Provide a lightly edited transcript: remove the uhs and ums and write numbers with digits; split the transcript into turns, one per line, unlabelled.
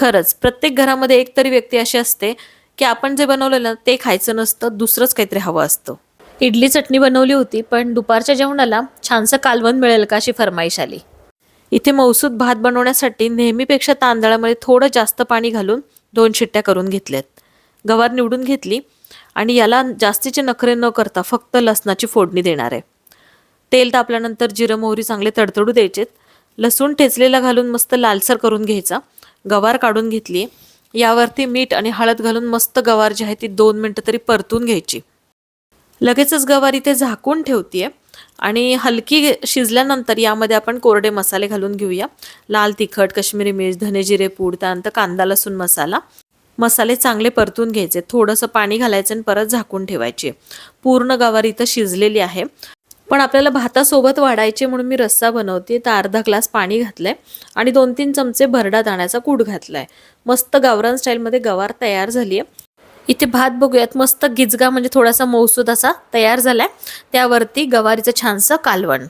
खरंच प्रत्येक घरामध्ये एक तरी व्यक्ती अशी असते की आपण जे बनवलेलं ते खायचं नसतं, दुसरंच काहीतरी हवं असतं. इडली चटणी बनवली होती, पण दुपारच्या जेवणाला छानसं कालवण मिळेल का अशी फरमाईश आली. इथे मौसूद भात बनवण्यासाठी नेहमीपेक्षा तांदळामध्ये थोडं जास्त पाणी घालून 2 शिट्ट्या करून घेतल्यात. गवार निवडून घेतली आणि याला जास्तीचे नखरे न करता फक्त लसणाची फोडणी देणार आहे. तेल तापल्यानंतर जिरं मोहरी चांगले तडतडू द्यायचेत. लसूण ठेचलेला घालून मस्त लालसर करून घ्यायचा. गवार काढून घेतली. यावरती मीठ आणि हळद घालून मस्त गवार जी आहे ती 2 मिनिटं तरी परतून घ्यायची. लगेचच गवार इथे झाकून ठेवतीये आणि हलकी शिजल्यानंतर यामध्ये आपण कोरडे मसाले घालून घेऊया. लाल तिखट, काश्मीरी मिर्च, धने जिरे पूड, त्यानंतर कांदा लसूण मसाला. मसाले चांगले परतून घ्यायचे. थोडंसं पाणी घालायचं आणि परत झाकून ठेवायचे. पूर्ण गवार इथं शिजलेली आहे, पण आपल्याला भातासोबत वाढायचे म्हणून मी रस्सा बनवते. तर अर्धा ग्लास पाणी घातलंय आणि 2-3 चमचे भरडा दाण्याचा कूट घातलाय. मस्त गावरान स्टाईलमध्ये गवार तयार झाली आहे. इथे भात बघूयात, मस्त गिजगा म्हणजे थोडासा मऊसूद असा तयार झालाय. त्यावरती गवारीचं छानसं कालवण.